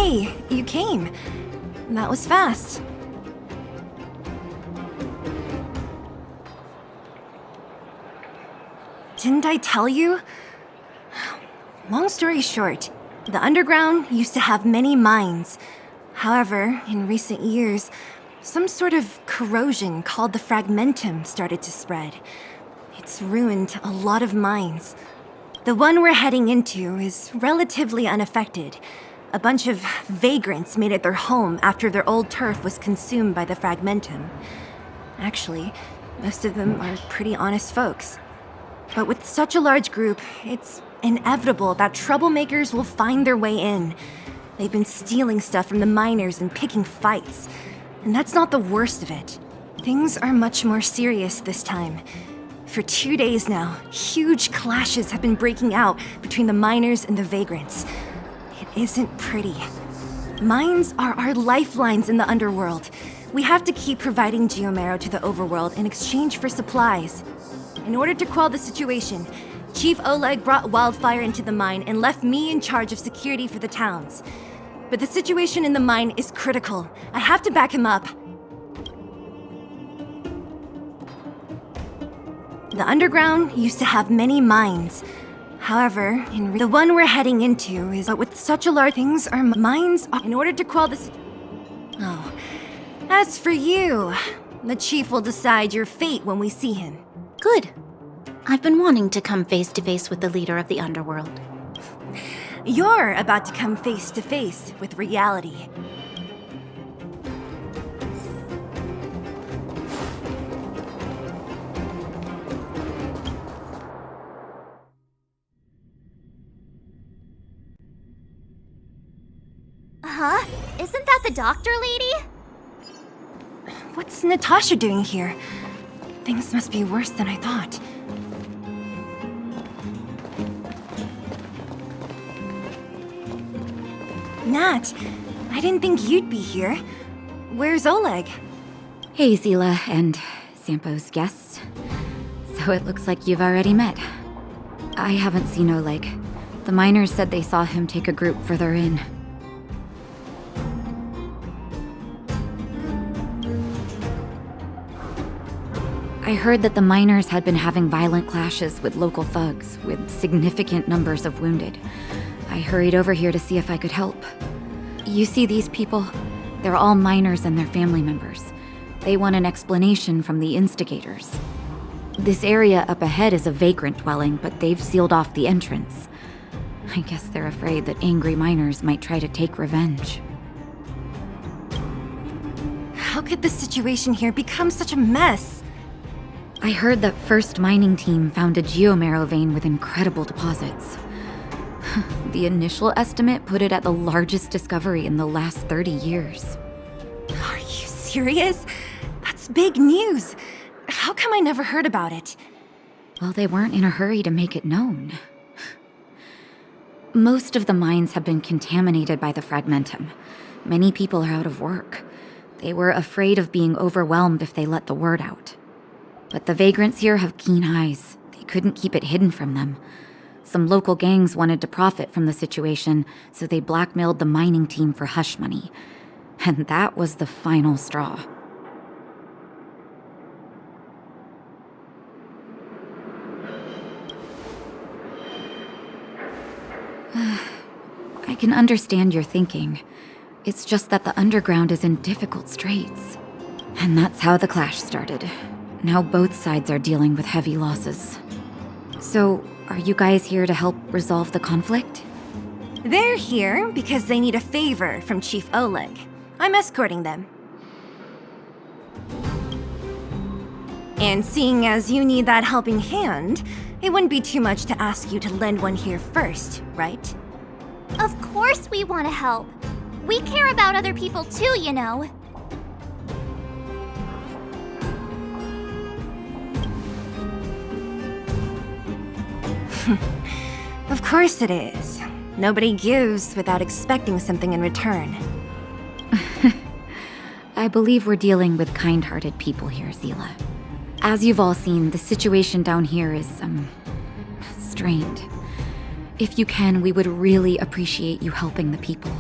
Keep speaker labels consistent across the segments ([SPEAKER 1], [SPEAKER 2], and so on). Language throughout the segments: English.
[SPEAKER 1] Hey, you came. That was fast. Didn't I tell you? Long story short, the underground used to have many mines. However, in recent years, some sort of corrosion called the fragmentum started to spread. It's ruined a lot of mines. The one we're heading into is relatively unaffected. A bunch of vagrants made it their home after their old turf was consumed by the fragmentum. Actually, most of them are pretty honest folks. But with such a large group, it's inevitable that troublemakers will find their way in. They've been stealing stuff from the miners and picking fights. And that's not the worst of it. Things are much more serious this time. For 2 days now, huge clashes have been breaking out between the miners and the vagrants. It isn't pretty. Mines are our lifelines in the underworld. We have to keep providing geomarrow to the overworld in exchange for supplies. In order to quell the situation, Chief Oleg brought wildfire into the mine and left me in charge of security for the towns. But the situation in the mine is critical. I have to back him up. The underground used to have many mines. However, the one we're heading into is... But with such a large... Things are... Mines are... In order to quell this... Oh. As for you, the chief will decide your fate when we see him.
[SPEAKER 2] Good. I've been wanting to come face to face with the leader of the underworld.
[SPEAKER 1] You're about to come face to face with reality.
[SPEAKER 3] Huh? Isn't that the doctor lady?
[SPEAKER 1] What's Natasha doing here? Things must be worse than I thought. Nat, I didn't think you'd be here. Where's Oleg?
[SPEAKER 4] Hey, Zila and Sampo's guests. So it looks like you've already met. I haven't seen Oleg. The miners said they saw him take a group further in. I heard that the miners had been having violent clashes with local thugs, with significant numbers of wounded. I hurried over here to see if I could help. You see these people? They're all miners and their family members. They want an explanation from the instigators. This area up ahead is a vagrant dwelling, but they've sealed off the entrance. I guess they're afraid that angry miners might try to take revenge.
[SPEAKER 1] How could the situation here become such a mess?
[SPEAKER 4] I heard that First Mining Team found a geomarrow vein with incredible deposits. The initial estimate put it at the largest discovery in the last 30 years.
[SPEAKER 1] Are you serious? That's big news. How come I never heard about it?
[SPEAKER 4] Well, they weren't in a hurry to make it known. Most of the mines have been contaminated by the fragmentum. Many people are out of work. They were afraid of being overwhelmed if they let the word out. But the vagrants here have keen eyes. They couldn't keep it hidden from them. Some local gangs wanted to profit from the situation, so they blackmailed the mining team for hush money. And that was the final straw. I can understand your thinking. It's just that the underground is in difficult straits. And that's how the clash started. Now both sides are dealing with heavy losses. So, are you guys here to help resolve the conflict?
[SPEAKER 1] They're here because they need a favor from Chief Oleg. I'm escorting them. And seeing as you need that helping hand, it wouldn't be too much to ask you to lend one here first, right?
[SPEAKER 3] Of course we want to help. We care about other people too, you know.
[SPEAKER 1] Of course it is. Nobody gives without expecting something in return.
[SPEAKER 4] I believe we're dealing with kind-hearted people here, Zila. As you've all seen, the situation down here is, strained. If you can, we would really appreciate you helping the people.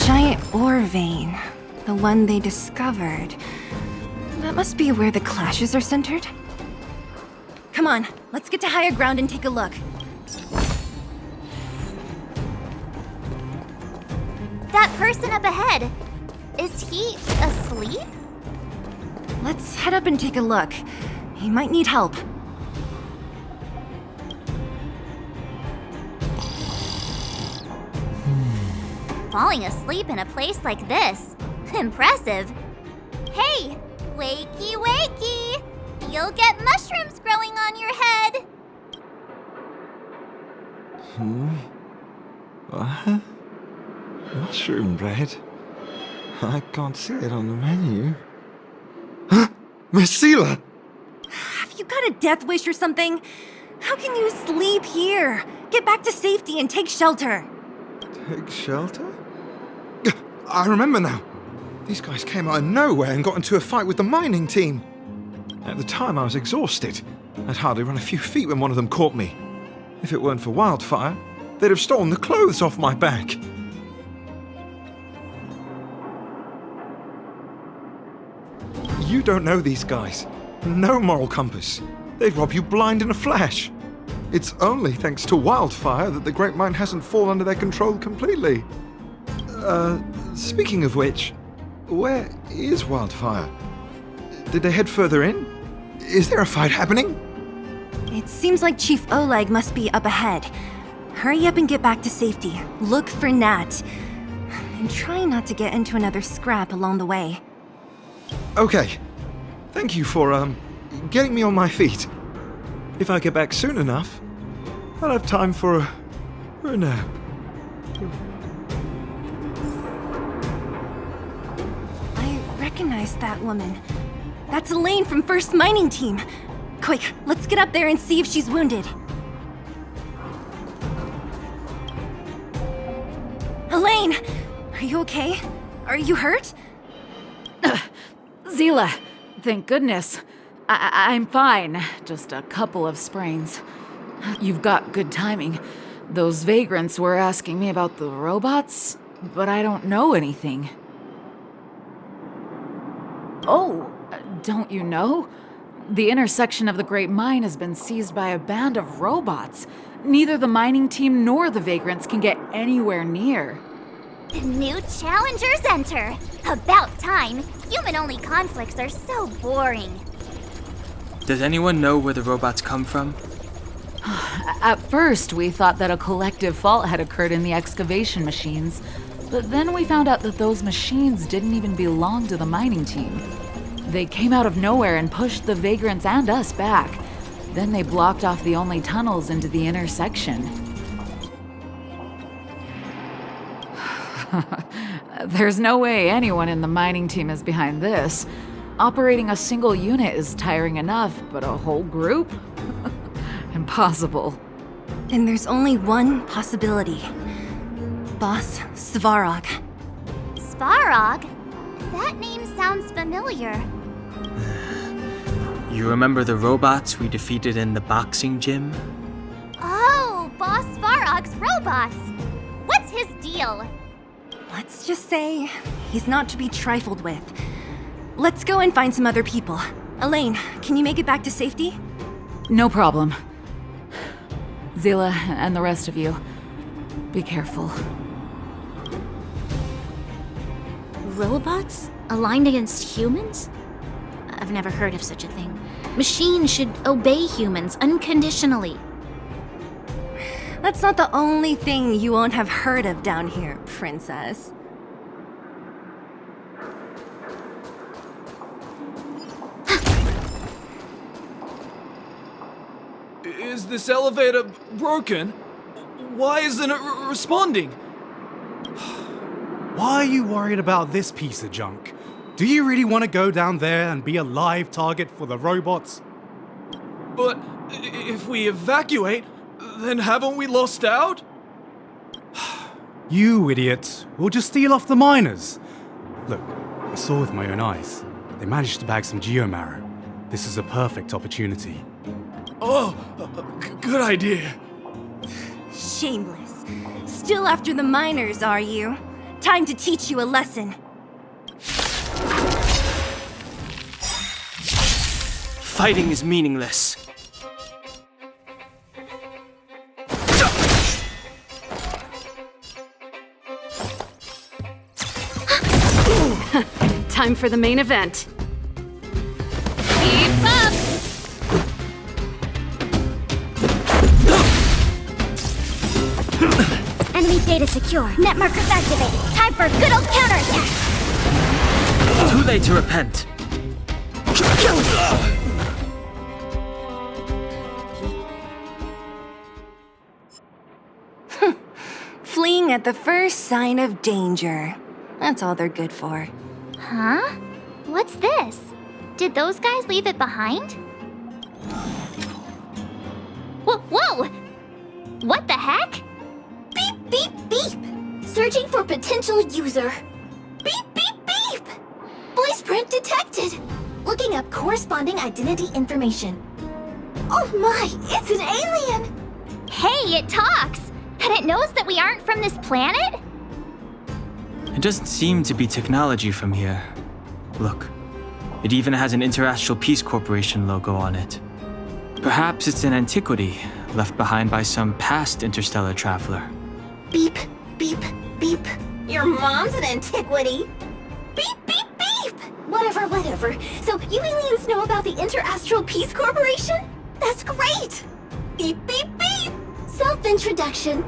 [SPEAKER 1] Giant ore vein. The one they discovered. That must be where the clashes are centered. Come on, let's get to higher ground and take a look.
[SPEAKER 3] That person up ahead, is he asleep?
[SPEAKER 1] Let's head up and take a look. He might need help.
[SPEAKER 3] Falling asleep in a place like this. Impressive. Hey, wakey wakey! You'll get mushrooms growing on your head.
[SPEAKER 5] What? Mushroom bread? I can't see it on the menu. Miss Seela!
[SPEAKER 1] Have you got a death wish or something? How can you sleep here? Get back to safety and take shelter.
[SPEAKER 5] Take shelter? I remember now. These guys came out of nowhere and got into a fight with the mining team. At the time, I was exhausted. I'd hardly run a few feet when one of them caught me. If it weren't for Wildfire, they'd have stolen the clothes off my back. You don't know these guys. No moral compass. They'd rob you blind in a flash. It's only thanks to Wildfire that the Great Mine hasn't fallen under their control completely. Speaking of which, where is Wildfire? Did they head further in? Is there a fight happening?
[SPEAKER 1] It seems like Chief Oleg must be up ahead. Hurry up and get back to safety. Look for Nat. And try not to get into another scrap along the way.
[SPEAKER 5] Okay. Thank you for, getting me on my feet. If I get back soon enough, I'll have time for a nap.
[SPEAKER 1] I recognize that woman. That's Elaine from First Mining Team. Quick, let's get up there and see if she's wounded. Elaine! Are you okay? Are you hurt?
[SPEAKER 6] Seela, thank goodness. I'm fine. Just a couple of sprains. You've got good timing. Those vagrants were asking me about the robots, but I don't know anything. Oh, don't you know? The intersection of the Great Mine has been seized by a band of robots. Neither the mining team nor the vagrants can get anywhere near.
[SPEAKER 3] New challengers enter. About time. Human-only conflicts are so boring.
[SPEAKER 7] Does anyone know where the robots come from?
[SPEAKER 6] At first, we thought that a collective fault had occurred in the excavation machines, but then we found out that those machines didn't even belong to the mining team. They came out of nowhere and pushed the vagrants and us back. Then they blocked off the only tunnels into the intersection. There's no way anyone in the mining team is behind this. Operating a single unit is tiring enough, but a whole group? Impossible.
[SPEAKER 1] Then there's only one possibility. Boss Svarog.
[SPEAKER 3] Svarog? That name sounds familiar.
[SPEAKER 7] You remember the robots we defeated in the boxing gym?
[SPEAKER 3] Oh, Boss Varrog's robots! What's his deal?
[SPEAKER 1] Let's just say he's not to be trifled with. Let's go and find some other people. Elaine, can you make it back to safety?
[SPEAKER 6] No problem. Zila and the rest of you, be careful.
[SPEAKER 2] Robots? Aligned against humans? I've never heard of such a thing. Machines should obey humans unconditionally.
[SPEAKER 1] That's not the only thing you won't have heard of down here, princess.
[SPEAKER 8] Is this elevator broken? Why isn't it responding?
[SPEAKER 9] Why are you worried about this piece of junk? Do you really want to go down there and be a live target for the robots?
[SPEAKER 8] But if we evacuate, then haven't we lost out?
[SPEAKER 9] You idiot. We'll just steal off the miners. Look, I saw with my own eyes. They managed to bag some geomarrow. This is a perfect opportunity.
[SPEAKER 8] Oh, good idea.
[SPEAKER 1] Shameless. Still after the miners, are you? Time to teach you a lesson.
[SPEAKER 7] Fighting is meaningless.
[SPEAKER 10] Time for the main event.
[SPEAKER 3] Keep up! Enemy data secure. Net markers activated. Time for a good old counterattack.
[SPEAKER 7] Too late to repent.
[SPEAKER 1] Fleeing at the first sign of danger. That's all they're good for.
[SPEAKER 3] Huh? What's this? Did those guys leave it behind? Whoa! What the heck? Beep, beep, beep! Searching for potential user. Beep, beep, beep! Voice print detected. Looking up corresponding identity information. Oh my, it's an alien! Hey, it talks! And it knows that we aren't from this planet?
[SPEAKER 7] It doesn't seem to be technology from here. Look, it even has an Interastral Peace Corporation logo on it. Perhaps it's an antiquity left behind by some past interstellar traveler.
[SPEAKER 3] Beep, beep, beep. Your mom's an antiquity. Beep, beep, beep! Whatever. So you aliens know about the Interastral Peace Corporation? That's great! Beep, beep, beep! Self-introduction.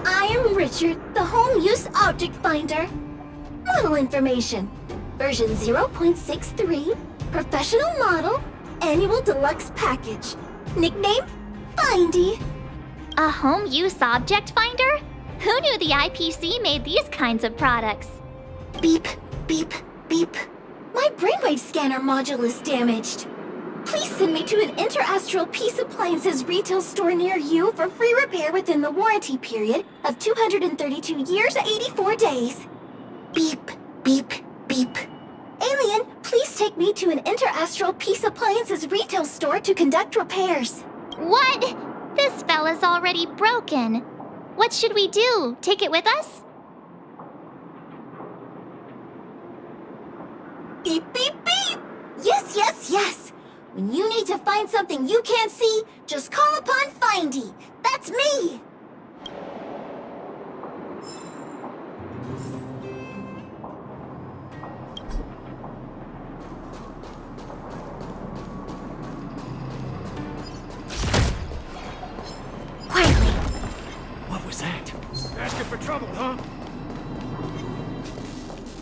[SPEAKER 3] I am Richard, the Home Use Object Finder. Model information. Version 0.63. Professional model. Annual deluxe package. Nickname? Findy. A home use object finder? Who knew the IPC made these kinds of products? Beep, beep, beep. My brainwave scanner module is damaged. Please send me to an Interastral Peace Appliances retail store near you for free repair within the warranty period of 232 years, 84 days. Beep, beep, beep. Alien, please take me to an Interastral Peace Appliances retail store to conduct repairs. What? This fella's already broken. What should we do? Take it with us? Beep, beep, beep! Yes! When you need to find something you can't see, just call upon Findy. That's me! Quietly.
[SPEAKER 9] What was that? Asking for trouble, huh?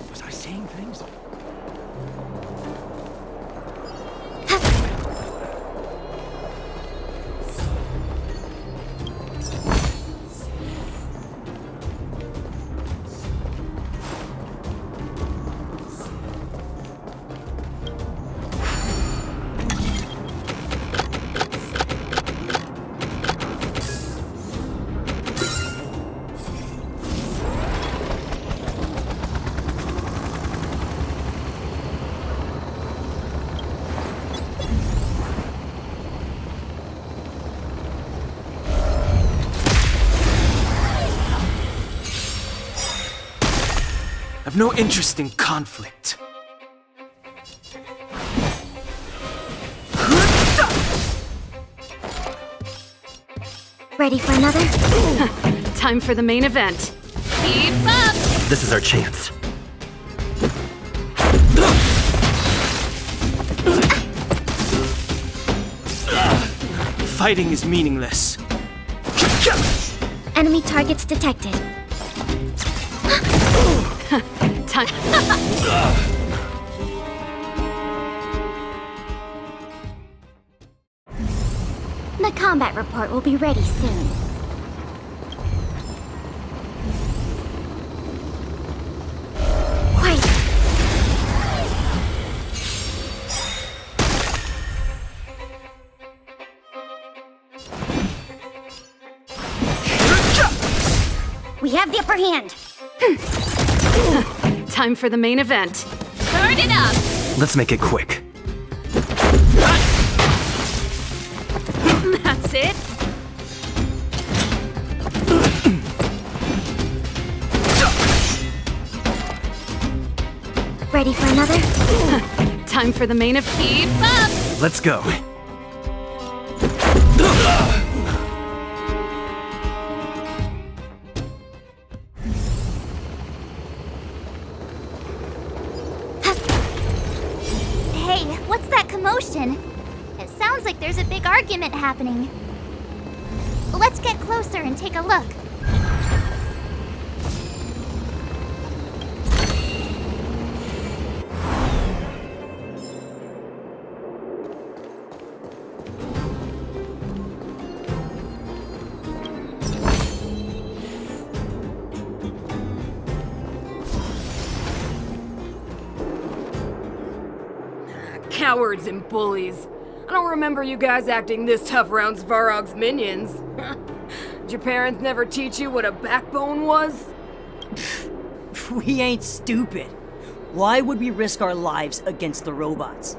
[SPEAKER 9] Was I seeing things?
[SPEAKER 7] I've no interest in conflict.
[SPEAKER 3] Ready for another?
[SPEAKER 4] Time for the main event.
[SPEAKER 2] Keep up!
[SPEAKER 10] This is our chance.
[SPEAKER 7] Fighting is meaningless.
[SPEAKER 3] Enemy targets detected.
[SPEAKER 4] Time.
[SPEAKER 3] The combat report will be ready soon. Quiet. We have the upper hand.
[SPEAKER 4] Time for the main event.
[SPEAKER 2] Turn it up!
[SPEAKER 10] Let's make it quick.
[SPEAKER 4] That's it.
[SPEAKER 3] Ready for another?
[SPEAKER 4] Time for the main event.
[SPEAKER 2] Keep up!
[SPEAKER 10] Let's go.
[SPEAKER 3] Hey, what's that commotion? It sounds like there's a big argument happening. Let's get closer and take a look.
[SPEAKER 11] Cowards and bullies. I don't remember you guys acting this tough around Svarog's minions. Did your parents never teach you what a backbone was?
[SPEAKER 12] We ain't stupid. Why would we risk our lives against the robots?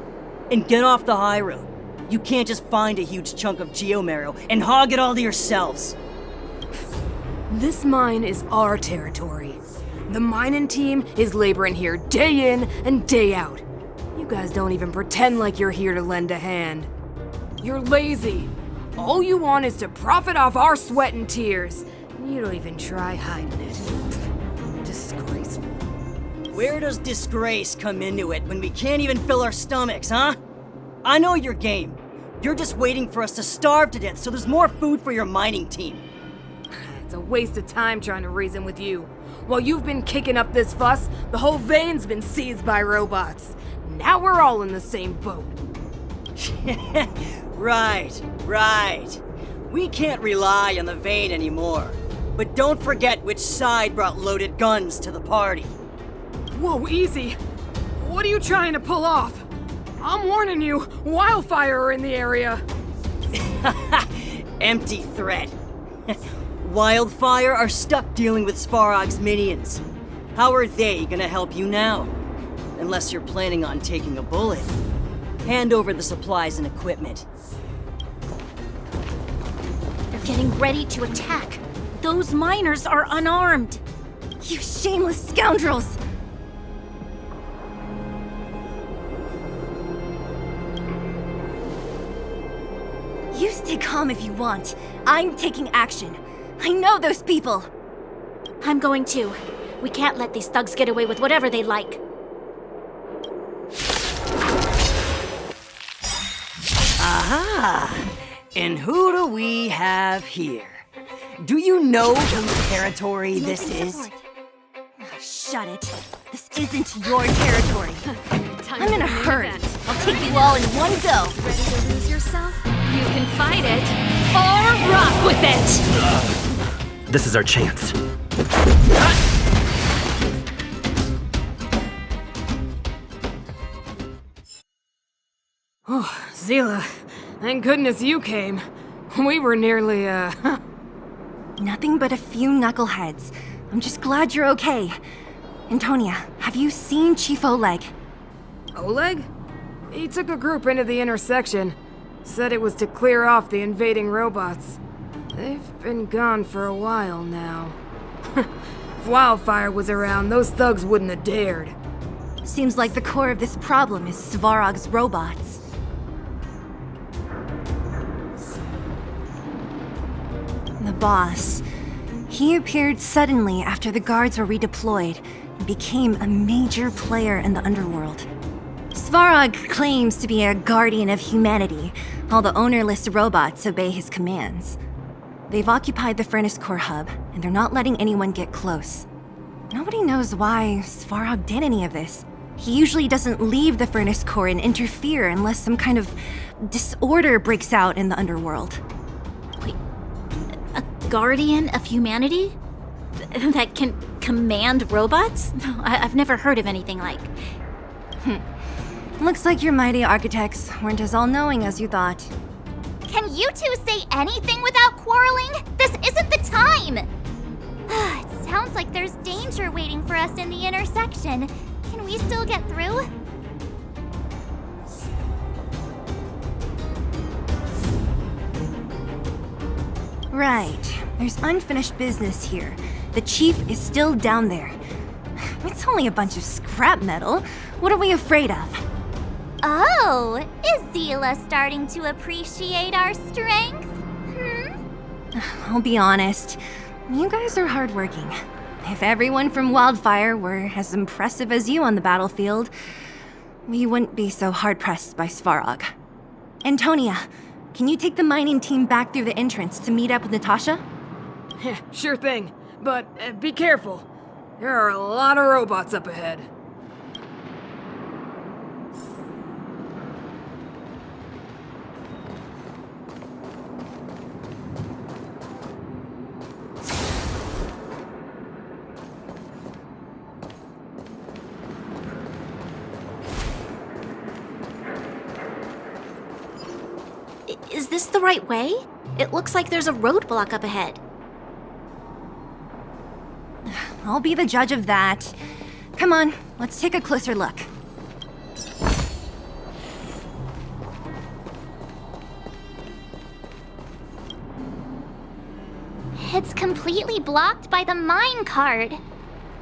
[SPEAKER 12] And get off the high road. You can't just find a huge chunk of geomarrow and hog it all to yourselves.
[SPEAKER 11] This mine is our territory. The mining team is laboring here day in and day out. You guys don't even pretend like you're here to lend a hand. You're lazy. All you want is to profit off our sweat and tears. You don't even try hiding it. Disgraceful.
[SPEAKER 12] Where does disgrace come into it when we can't even fill our stomachs, huh? I know your game. You're just waiting for us to starve to death so there's more food for your mining team.
[SPEAKER 11] It's a waste of time trying to reason with you. While you've been kicking up this fuss, the whole vein's been seized by robots. Now we're all in the same boat.
[SPEAKER 12] Right. We can't rely on the vein anymore. But don't forget which side brought loaded guns to the party.
[SPEAKER 11] Whoa, easy. What are you trying to pull off? I'm warning you, wildfire are in the area.
[SPEAKER 12] Empty threat. Wildfire are stuck dealing with Svarog's minions. How are they gonna help you now? Unless you're planning on taking a bullet. Hand over the supplies and equipment.
[SPEAKER 2] They're getting ready to attack. Those miners are unarmed.
[SPEAKER 1] You shameless scoundrels! You stay calm if you want. I'm taking action. I know those people!
[SPEAKER 2] I'm going to. We can't let these thugs get away with whatever they like.
[SPEAKER 12] Aha! And who do we have here? Do you know whose territory this is?
[SPEAKER 1] Shut it. This isn't your territory. I'm in a hurry. I'll take you all in one go.
[SPEAKER 2] Ready to lose yourself? You can fight it, or rock with it!
[SPEAKER 10] This is our chance.
[SPEAKER 11] Oh, Zila, thank goodness you came. We were nearly,
[SPEAKER 1] Nothing but a few knuckleheads. I'm just glad you're okay. Antonia, have you seen Chief Oleg?
[SPEAKER 11] Oleg? He took a group into the intersection. Said it was to clear off the invading robots. They've been gone for a while now. If Wildfire was around, those thugs wouldn't have dared.
[SPEAKER 1] Seems like the core of this problem is Svarog's robots. The boss. He appeared suddenly after the guards were redeployed and became a major player in the underworld. Svarog claims to be a guardian of humanity, while the ownerless robots obey his commands. They've occupied the Furnace Core hub, and they're not letting anyone get close. Nobody knows why Svarog did any of this. He usually doesn't leave the Furnace Core and interfere unless some kind of disorder breaks out in the underworld.
[SPEAKER 2] Wait, a guardian of humanity? That can command robots? No, I've never heard of anything like...
[SPEAKER 1] Looks like your mighty architects weren't as all-knowing as you thought.
[SPEAKER 3] Can you two say anything without quarreling? This isn't the time! It sounds like there's danger waiting for us in the intersection. Can we still get through?
[SPEAKER 1] Right. There's unfinished business here. The chief is still down there. It's only a bunch of scrap metal. What are we afraid of?
[SPEAKER 3] Oh, is Zila starting to appreciate our strength?
[SPEAKER 1] I'll be honest. You guys are hardworking. If everyone from Wildfire were as impressive as you on the battlefield, we wouldn't be so hard-pressed by Svarog. Antonia, can you take the mining team back through the entrance to meet up with Natasha?
[SPEAKER 11] Sure thing, but be careful. There are a lot of robots up ahead.
[SPEAKER 2] Is this the right way? It looks like there's a roadblock up ahead.
[SPEAKER 1] I'll be the judge of that. Come on, let's take a closer look.
[SPEAKER 3] It's completely blocked by the mine cart.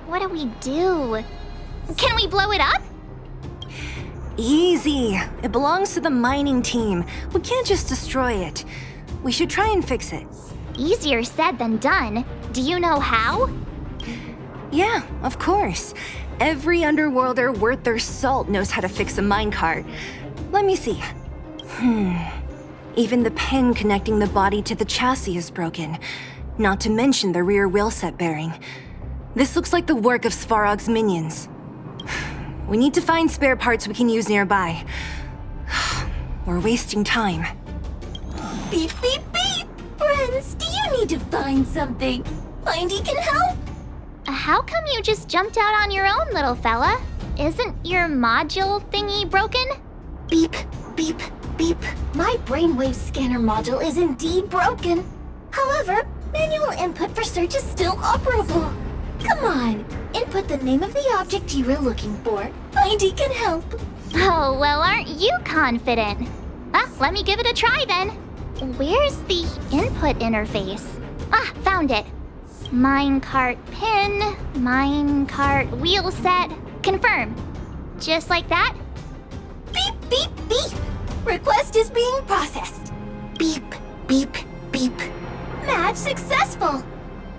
[SPEAKER 3] What do we do? Can we blow it up?
[SPEAKER 1] Easy. It belongs to the mining team. We can't just destroy it. We should try and fix it.
[SPEAKER 3] Easier said than done. Do you know how?
[SPEAKER 1] Yeah, of course. Every underworlder worth their salt knows how to fix a minecart. Let me see. Even the pin connecting the body to the chassis is broken. Not to mention the rear wheel set bearing. This looks like the work of Svarog's minions. We need to find spare parts we can use nearby. We're wasting time.
[SPEAKER 3] Beep, beep, beep! Friends, do you need to find something? Findy can help? How come you just jumped out on your own, little fella? Isn't your module thingy broken? Beep, beep, beep. My brainwave scanner module is indeed broken. However, manual input for search is still operable. Come on, input the name of the object you were looking for. Findy can help. Oh, well, aren't you confident? Let me give it a try then. Where's the input interface? Found it. Minecart pin, minecart wheel set, confirm. Just like that? Beep, beep, beep. Request is being processed. Beep, beep, beep. Match successful.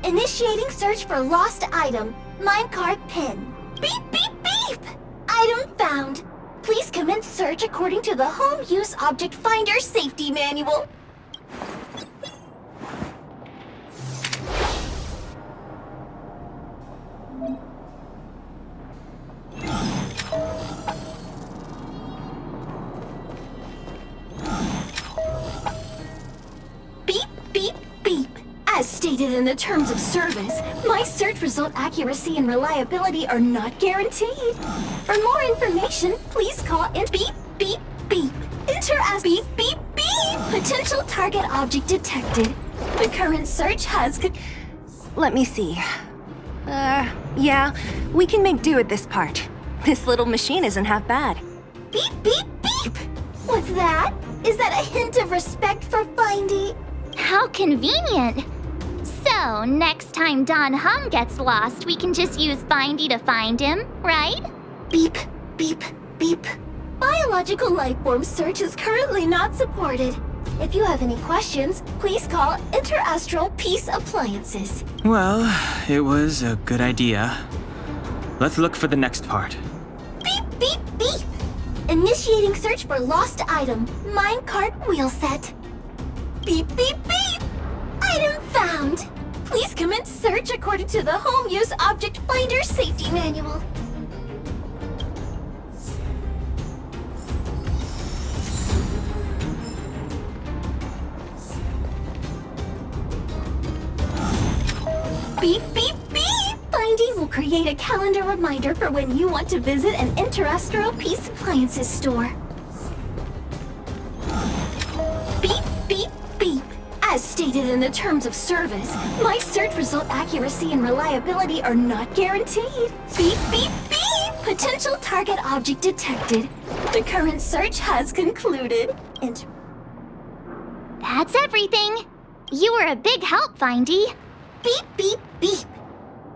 [SPEAKER 3] Initiating search for lost item, minecart pin. Beep, beep, beep. Item found. Please commence search according to the Home Use Object Finder Safety Manual. Beep, beep, beep. As stated in the terms of service, my search result accuracy and reliability are not guaranteed. For more information, please call and beep, beep, beep. Enter as beep, beep, beep. Potential target object detected. The current search has...
[SPEAKER 1] Let me see. Yeah, we can make do with this part. This little machine isn't half bad.
[SPEAKER 3] Beep, beep, beep. What's that? Is that a hint of respect for Findy? How convenient. So, So, next time Don Hum gets lost, we can just use Findy to find him, right? Beep, beep, beep. Biological life form search is currently not supported. If you have any questions, please call Interastral Peace Appliances.
[SPEAKER 7] Well, it was a good idea. Let's look for the next part.
[SPEAKER 3] Beep, beep, beep. Initiating search for lost item, minecart wheel set. Beep, beep, beep. Item found. Please commence search according to the Home Use Object Finder Safety Manual. Beep, beep, beep! Findy will create a calendar reminder for when you want to visit an Interastral Peace Appliances store. Beep, beep, beep. As stated in the terms of service, my search result accuracy and reliability are not guaranteed. Beep, beep, beep! Potential target object detected. The current search has concluded. That's everything. You were a big help, Findy. Beep, beep, beep.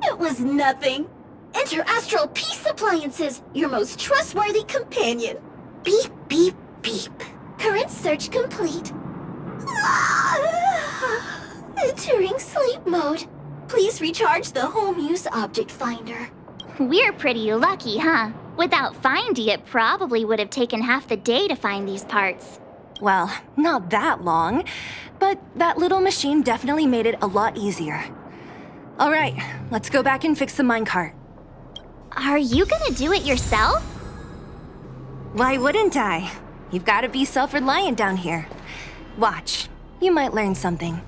[SPEAKER 3] It was nothing. Interastral Peace Appliances, your most trustworthy companion. Beep, beep, beep. Current search complete. Entering sleep mode. Please recharge the Home Use Object Finder. We're pretty lucky, huh? Without Findy, it probably would have taken half the day to find these parts.
[SPEAKER 1] Well, not that long, but that little machine definitely made it a lot easier. All right, let's go back and fix the minecart.
[SPEAKER 3] Are you gonna do it yourself?
[SPEAKER 1] Why wouldn't I? You've got to be self-reliant down here. Watch, you might learn something.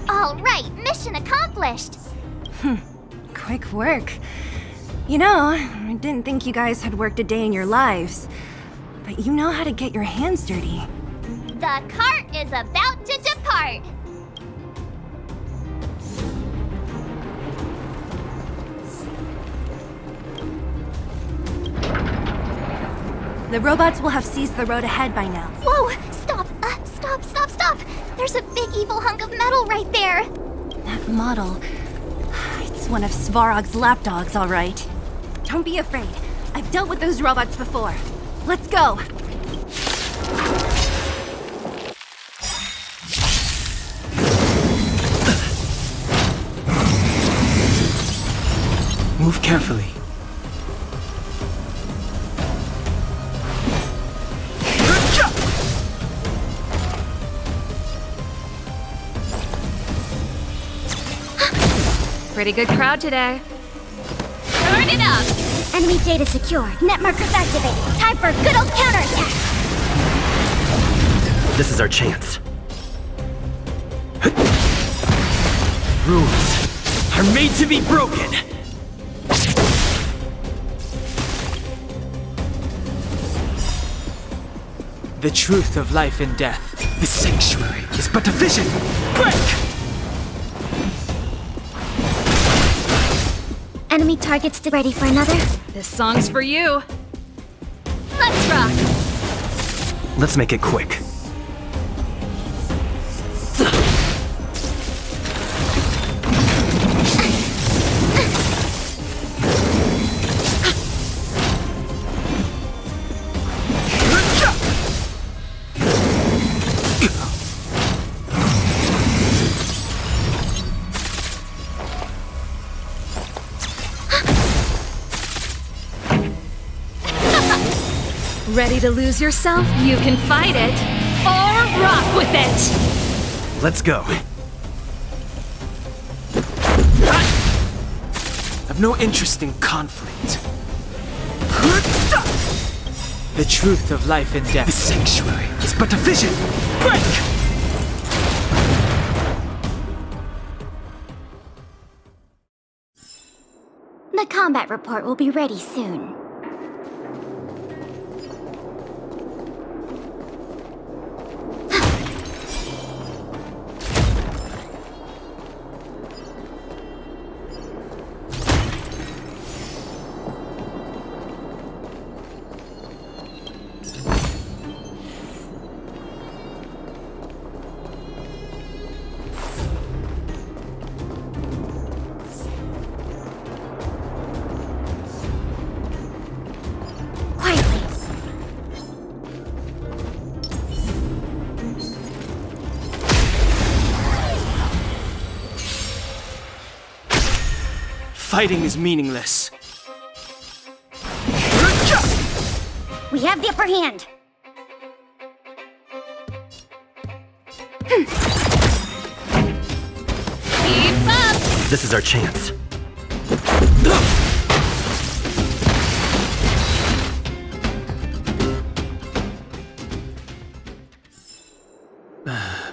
[SPEAKER 3] All right, mission accomplished.
[SPEAKER 1] Quick work. You know, I didn't think you guys had worked a day in your lives, but you know how to get your hands dirty.
[SPEAKER 3] The cart is about to depart.
[SPEAKER 1] The robots will have seized the road ahead by now.
[SPEAKER 3] Whoa! Stop! Stop! There's a big evil hunk of metal right there!
[SPEAKER 1] That model... It's one of Svarog's lapdogs, all right. Don't be afraid. I've dealt with those robots before. Let's go!
[SPEAKER 7] Move carefully.
[SPEAKER 4] Pretty good crowd today.
[SPEAKER 3] Turn it up! Enemy data secure. Net markers activated. Time for a good old counterattack!
[SPEAKER 10] This is our chance.
[SPEAKER 7] Rules are made to be broken. The truth of life and death. The sanctuary is but a vision. Break!
[SPEAKER 3] Enemy targets ready for another.
[SPEAKER 4] This song's for you.
[SPEAKER 3] Let's rock!
[SPEAKER 10] Let's make it quick.
[SPEAKER 4] Ready to lose yourself? You can fight it, or rock with it!
[SPEAKER 10] Let's go.
[SPEAKER 7] I've no interest in conflict. The truth of life and death.
[SPEAKER 10] The sanctuary is but a vision.
[SPEAKER 7] Break!
[SPEAKER 3] The combat report will be ready soon.
[SPEAKER 7] Fighting is meaningless.
[SPEAKER 3] We have the upper hand.
[SPEAKER 2] Keep up!
[SPEAKER 10] This is our chance.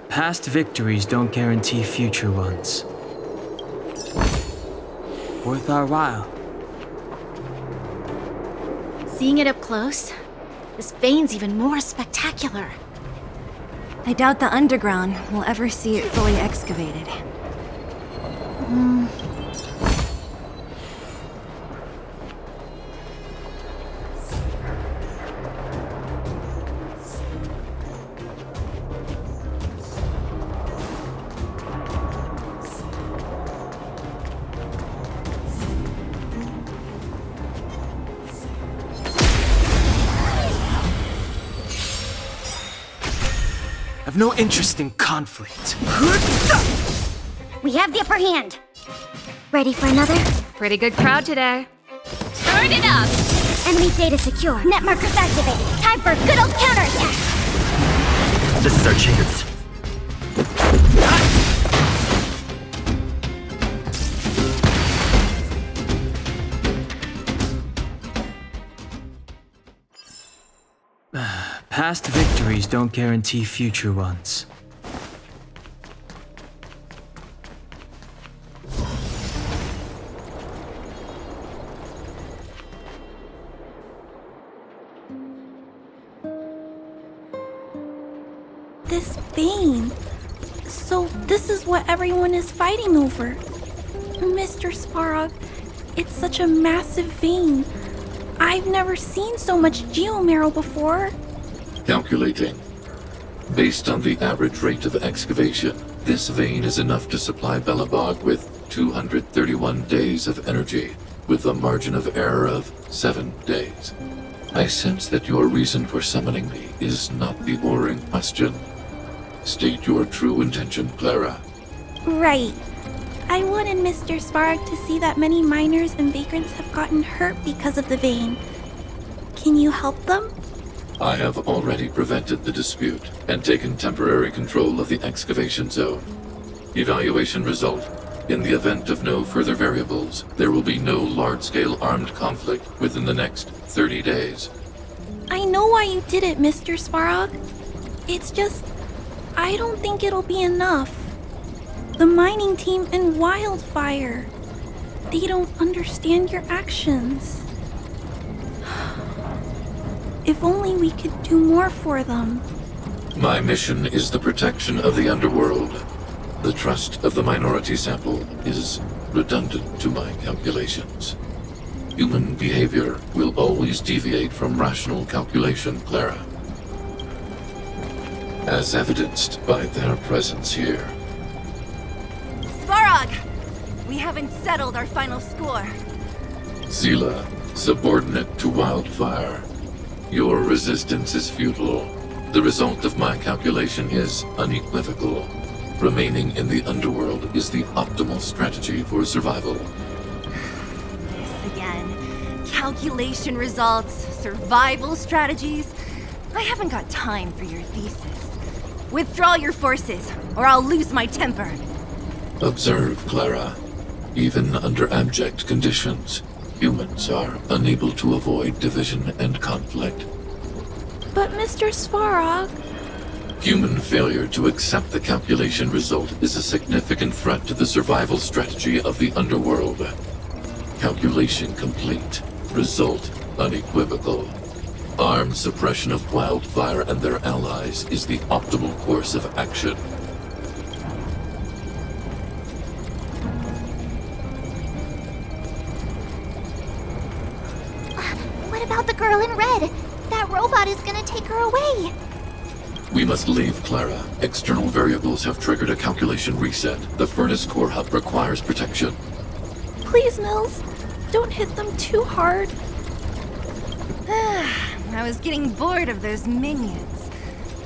[SPEAKER 7] Past victories don't guarantee future ones. Worth our while.
[SPEAKER 2] Seeing it up close, this vein's even more spectacular.
[SPEAKER 1] I doubt the underground will ever see it fully excavated.
[SPEAKER 7] I've no interest in conflict.
[SPEAKER 3] We have the upper hand. Ready for another?
[SPEAKER 4] Pretty good crowd today.
[SPEAKER 2] Turn it up!
[SPEAKER 3] Enemy data secure. Net markers activated. Time for a good old counterattack.
[SPEAKER 10] This is our chance.
[SPEAKER 7] Past victories don't guarantee future ones.
[SPEAKER 13] This vein. So this is what everyone is fighting over. Mr. Svarog, it's such a massive vein. I've never seen so much geomarrow before.
[SPEAKER 14] Calculating. Based on the average rate of excavation, this vein is enough to supply Belobog with 231 days of energy, with a margin of error of 7 days. I sense that your reason for summoning me is not the boring question. State your true intention, Clara.
[SPEAKER 13] Right. I wanted Mr. Svarog to see that many miners and vagrants have gotten hurt because of the vein. Can you help them?
[SPEAKER 14] I have already prevented the dispute and taken temporary control of the excavation zone. Evaluation result. In the event of no further variables, there will be no large-scale armed conflict within the next 30 days.
[SPEAKER 13] I know why you did it, Mr. Svarog. It's just, I don't think it'll be enough. The mining team and Wildfire, they don't understand your actions. If only we could do more for them.
[SPEAKER 14] My mission is the protection of the underworld. The trust of the minority sample is redundant to my calculations. Human behavior will always deviate from rational calculation, Clara. As evidenced by their presence here.
[SPEAKER 1] Svarog! We haven't settled our final score.
[SPEAKER 14] Zila, subordinate to Wildfire. Your resistance is futile. The result of my calculation is unequivocal. Remaining in the underworld is the optimal strategy for survival.
[SPEAKER 1] This again. Calculation results, survival strategies. I haven't got time for your thesis. Withdraw your forces, or I'll lose my temper.
[SPEAKER 14] Observe, Clara. Even under abject conditions, humans are unable to avoid division and conflict.
[SPEAKER 13] But Mr. Svarog...
[SPEAKER 14] Human failure to accept the calculation result is a significant threat to the survival strategy of the underworld. Calculation complete. Result unequivocal. Armed suppression of Wildfire and their allies is the optimal course of action.
[SPEAKER 3] What about the girl in red? That robot is gonna take her away.
[SPEAKER 14] We must leave, Clara. External variables have triggered a calculation reset. The furnace core hub requires protection.
[SPEAKER 13] Please, Mills, don't hit them too hard.
[SPEAKER 1] I was getting bored of those minions.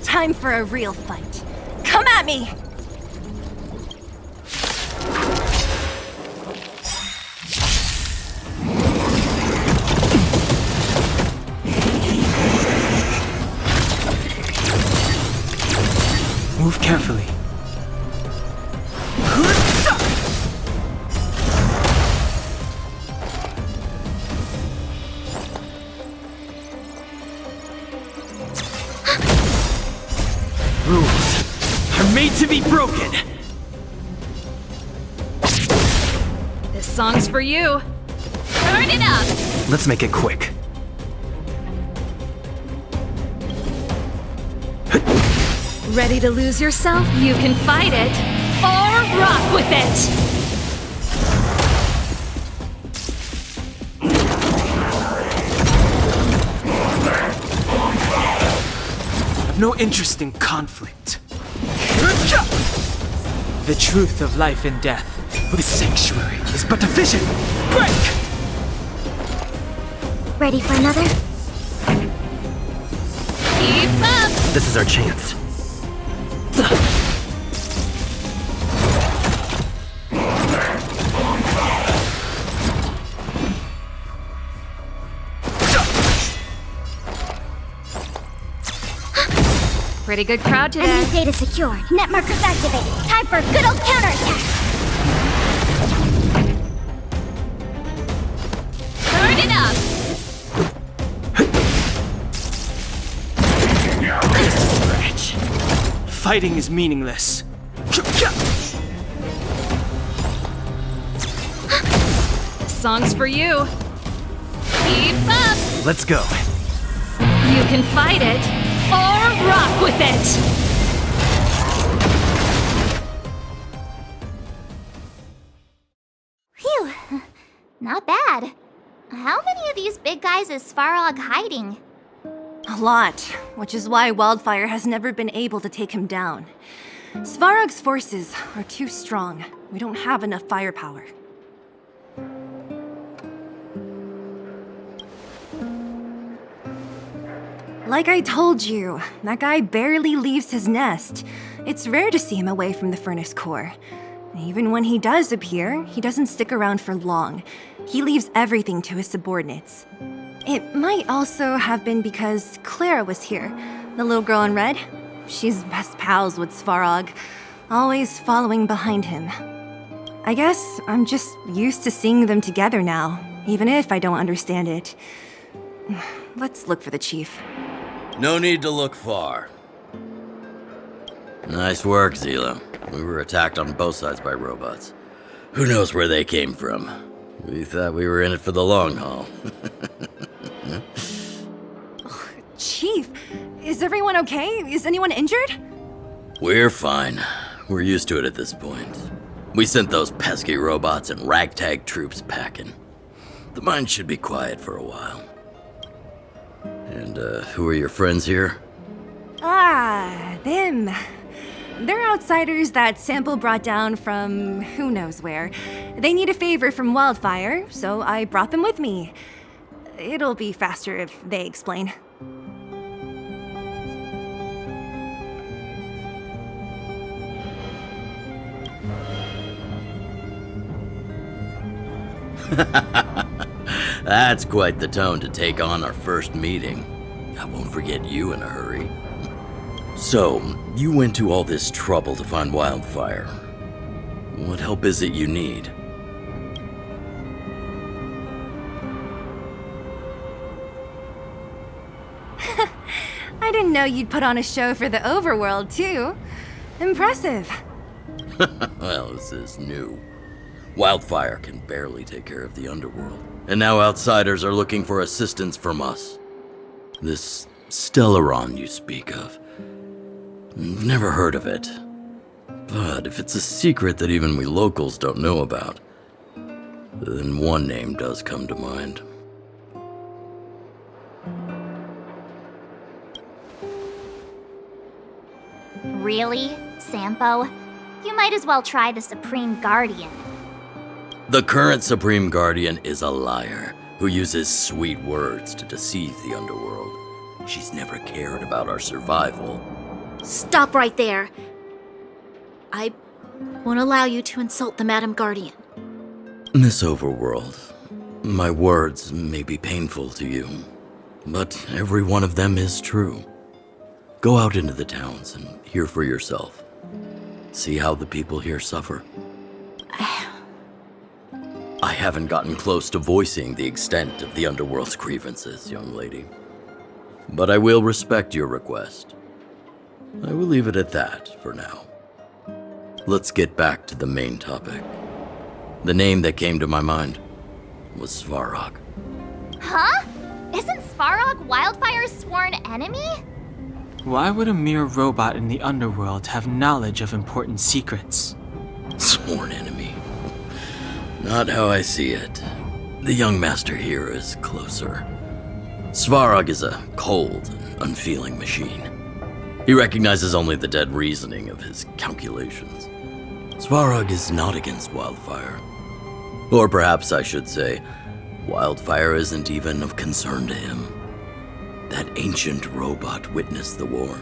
[SPEAKER 1] Time for a real fight. Come at me!
[SPEAKER 7] Move carefully. Rules are made to be broken.
[SPEAKER 11] This song's for you.
[SPEAKER 2] Turn it up!
[SPEAKER 10] Let's make it quick.
[SPEAKER 11] Ready to lose yourself?
[SPEAKER 2] You can fight it, or rock with it!
[SPEAKER 7] I've no interest in conflict. The truth of life and death. This sanctuary is but a vision. Break!
[SPEAKER 3] Ready for another?
[SPEAKER 2] Keep up!
[SPEAKER 10] This is our chance.
[SPEAKER 11] Pretty good crowd today.
[SPEAKER 3] Enemy data secured. Net markers activated. Time for a good old counterattack.
[SPEAKER 2] Turn it up!
[SPEAKER 7] Scratch. Fighting is meaningless.
[SPEAKER 11] This song's for you.
[SPEAKER 2] Keep up!
[SPEAKER 10] Let's go.
[SPEAKER 2] You can fight it, or rock with it!
[SPEAKER 3] Phew. Not bad. How many of these big guys is Svarog hiding?
[SPEAKER 1] A lot, which is why Wildfire has never been able to take him down. Svarog's forces are too strong. We don't have enough firepower. Like I told you, that guy barely leaves his nest. It's rare to see him away from the furnace core. Even when he does appear, he doesn't stick around for long. He leaves everything to his subordinates. It might also have been because Clara was here, the little girl in red. She's best pals with Svarog, always following behind him. I guess I'm just used to seeing them together now, even if I don't understand it. Let's look for the chief.
[SPEAKER 15] No need to look far. Nice work, Zila. We were attacked on both sides by robots. Who knows where they came from? We thought we were in it for the long haul.
[SPEAKER 1] Chief, is everyone okay? Is anyone injured?
[SPEAKER 15] We're fine. We're used to it at this point. We sent those pesky robots and ragtag troops packing. The mine should be quiet for a while. And, who are your friends here?
[SPEAKER 1] Ah, them. They're outsiders that Sample brought down from who knows where. They need a favor from Wildfire, so I brought them with me. It'll be faster if they explain.
[SPEAKER 15] That's quite the tone to take on our first meeting. I won't forget you in a hurry. So, you went to all this trouble to find Wildfire. What help is it you need?
[SPEAKER 1] I didn't know you'd put on a show for the overworld, too. Impressive.
[SPEAKER 15] Well, this is new. Wildfire can barely take care of the underworld. And now outsiders are looking for assistance from us. This Stellaron you speak of. I've never heard of it. But if it's a secret that even we locals don't know about, then one name does come to mind.
[SPEAKER 3] Really, Sampo? You might as well try the Supreme Guardian.
[SPEAKER 15] The current Supreme Guardian is a liar who uses sweet words to deceive the underworld. She's never cared about our survival.
[SPEAKER 2] Stop right there. I won't allow you to insult the Madam Guardian.
[SPEAKER 15] Miss Overworld, my words may be painful to you, but every one of them is true. Go out into the towns and hear for yourself. See how the people here suffer? I haven't gotten close to voicing the extent of the Underworld's grievances, young lady. But I will respect your request. I will leave it at that for now. Let's get back to the main topic. The name that came to my mind was Svarog.
[SPEAKER 3] Huh? Isn't Svarog Wildfire's sworn enemy?
[SPEAKER 7] Why would a mere robot in the underworld have knowledge of important secrets?
[SPEAKER 15] Sworn enemy. Not how I see it. The young master here is closer. Svarog is a cold and unfeeling machine. He recognizes only the dead reasoning of his calculations. Svarog is not against Wildfire. Or perhaps I should say, Wildfire isn't even of concern to him. That ancient robot witnessed the war.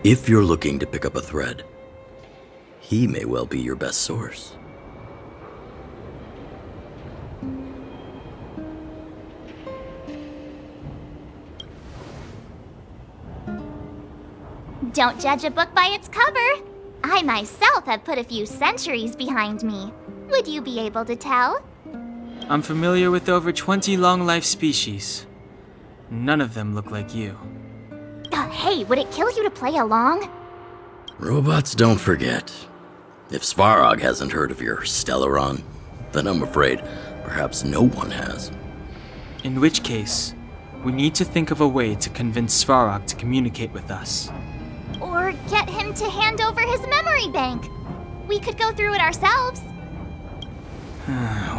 [SPEAKER 15] If you're looking to pick up a thread, he may well be your best source.
[SPEAKER 3] Don't judge a book by its cover. I myself have put a few centuries behind me. Would you be able to tell?
[SPEAKER 7] I'm familiar with over 20 long-life species. None of them look like you.
[SPEAKER 3] Hey, would it kill you to play along?
[SPEAKER 15] Robots don't forget. If Svarog hasn't heard of your Stellaron, then I'm afraid perhaps no one has.
[SPEAKER 7] In which case, we need to think of a way to convince Svarog to communicate with us.
[SPEAKER 3] Or get him to hand over his memory bank. We could go through it ourselves.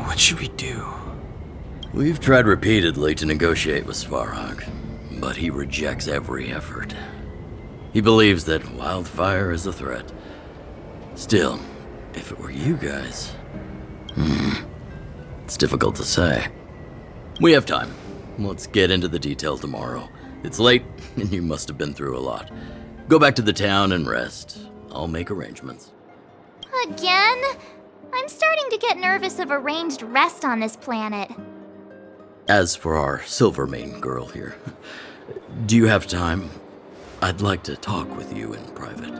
[SPEAKER 7] What should we do?
[SPEAKER 15] We've tried repeatedly to negotiate with Svarog, but he rejects every effort. He believes that Wildfire is a threat. Still, if it were you guys... it's difficult to say. We have time. Let's get into the details tomorrow. It's late, and you must have been through a lot. Go back to the town and rest. I'll make arrangements.
[SPEAKER 3] Again? I'm starting to get nervous of arranged rest on this planet.
[SPEAKER 15] As for our Silvermane girl here, do you have time? I'd like to talk with you in private.